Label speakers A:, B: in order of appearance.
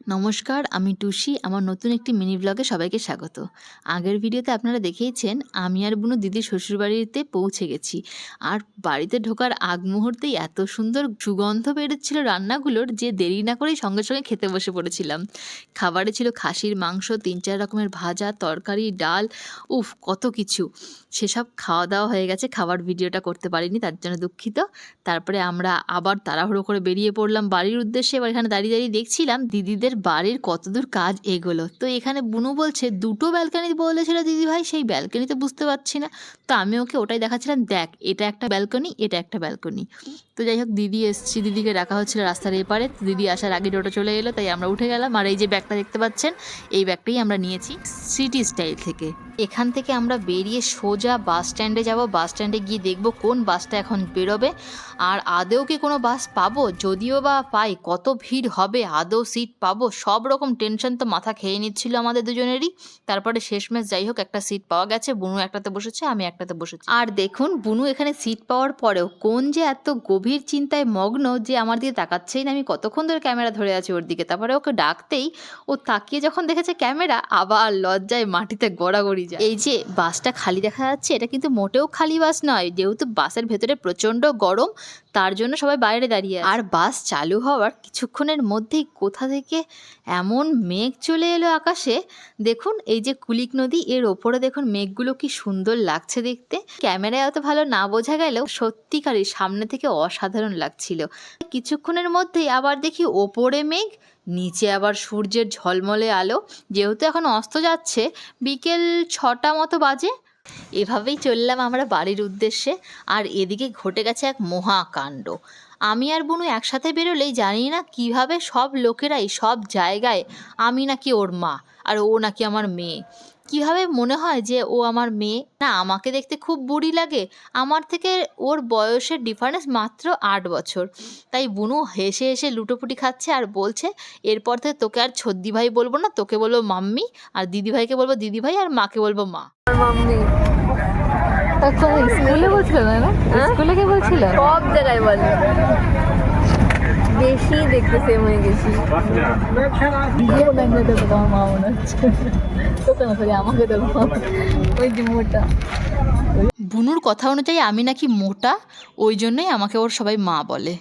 A: নমস্কার, আমি টুসি। আমার নতুন একটি মিনি ব্লগে সবাইকে স্বাগত। আগের ভিডিওতে আপনারা দেখেইছেন আমি আর বুনু দিদির শ্বশুরবাড়িতে পৌঁছে গেছি। আর বাড়িতে ঢোকার আগ মুহূর্তেই এত সুন্দর সুগন্ধ বেরোচ্ছিল রান্নাগুলোর যে দেরি না করেই সঙ্গে সঙ্গে খেতে বসে পড়েছিলাম। খাবারে ছিল খাসির মাংস, ৩-৪ রকমের ভাজা, তরকারি, ডাল, উফ কত কিছু। সেসব খাওয়া দাওয়া হয়ে গেছে, খাবার ভিডিওটা করতে পারিনি, তার জন্য দুঃখিত। তারপরে আমরা আবার তাড়াহুড়ো করে বেরিয়ে পড়লাম বাড়ির উদ্দেশ্যে। এবার এখানে দাঁড়িয়ে দাঁড়িয়ে দেখছিলাম দিদিদের বাড়ির কতদূর কাজ এগোলো। তো এখানে বুনু বলছে দুটো ব্যালকনি বলেছিল দিদিভাই, সেই ব্যালকনিতে বুঝতে পারছি না। তো আমি ওকে ওটাই দেখাচ্ছিলাম, দেখ এটা একটা ব্যালকনি, এটা একটা ব্যালকনি। তো যাই হোক, দিদি এসছি, দিদিকে রাখা হচ্ছিল রাস্তার এপারে। তো দিদি আসার আগে টোটো চলে এলো, তাই আমরা উঠে গেলাম। আর এই যে ব্যাগটা দেখতে পাচ্ছেন, এই ব্যাগটাই আমরা নিয়েছি সিটি স্টাইল থেকে। এখান থেকে আমরা বেরিয়ে সোজা বাস স্ট্যান্ডে যাব। বাস স্ট্যান্ডে গিয়ে দেখব কোন বাসটা এখন বেরোবে, আর আদৌ কি কোনো বাস পাবো, যদিও বা পাই কত ভিড় হবে, আদৌ সিট পাবো, সব রকম টেনশন তো মাথা খেয়ে নিচ্ছিল আমাদের দুজনেরই। তারপরে শেষমেশ যাই হোক একটা সিট পাওয়া গেছে। বুনু একটাতে বসেছে, আমি একটাতে বসেছি। আর দেখুন বুনু এখানে সিট পাওয়ার পরেও কোন যে এত গভীর চিন্তায় মগ্ন যে আমার দিকে তাকাচ্ছেই না। আমি কতক্ষণ ধরে ক্যামেরা ধরে আছি ওর দিকে। তারপরে ওকে ডাকতেই ও তাকিয়ে যখন দেখেছে ক্যামেরা, আবার লজ্জায় মাটিতে গড়াগড়ি। এই যে বাসটা খালি দেখা যাচ্ছে, এটা কিন্তু মোটেও খালি বাস নয়। যেহেতু বাসের ভেতরে প্রচণ্ড গরম, তার জন্য সবাই বাইরে দাঁড়িয়ে আছে। আর বাস চালু হওয়ার কিছুক্ষণের মধ্যেই কোথা থেকে এমন মেঘ চলে এলো আকাশে। দেখুন এই যে কুলিক নদী, এর ওপরে দেখুন মেঘগুলো কি সুন্দর লাগছে দেখতে। ক্যামেরায় অত ভালো না বোঝা গেলেও সত্যিকারই সামনে থেকে অসাধারণ লাগছিল। কিছুক্ষণের মধ্যেই আবার দেখি ওপরে মেঘ, নিচে আবার সূর্যের ঝলমলে আলো। যেহেতু এখন অস্ত যাচ্ছে, বিকেল 6টা মতো বাজে। এভাবেই চললাম আমরা বাড়ির উদ্দেশ্যে। আর এদিকে ঘটে গেছে এক মহাকাণ্ড। আমি আর বুনু একসাথে বেরোলেই জানি না কিভাবে সব লোকেরাই সব জায়গায় আমি নাকি ওর মা আর ও নাকি আমার মেয়ে। কিভাবে মনে হয় যে ও আমার মেয়ে? না, আমাকে দেখতে খুব বুড়ি লাগে। আমার থেকে ওর বয়সের ডিফারেন্স মাত্র 8 বছর। তাই বুনু হেসে হেসে লুটোপুটি খাচ্ছে আর বলছে, এরপর থেকে তোকে আর ছদ্দি ভাই বলবো না, তোকে বলবো মাম্মি, আর দিদিভাইকে বলবো দিদিভাই, আর মাকে বলবো মা।
B: মাম্মি
A: স্কুলে বলছিল না? স্কুলে কে বলছিল?
B: সব জায়গায় বলে। বেশি দেখতে সেম হয়ে গেছি।
A: তোমার মা মনে হচ্ছে। তোকে না, সরি আমাকে দেবো।
B: ওই যে মোটা।
A: বুনুর কথা অনুযায়ী আমি নাকি মোটা, ওই জন্যই আমাকে ওর সবাই মা বলে।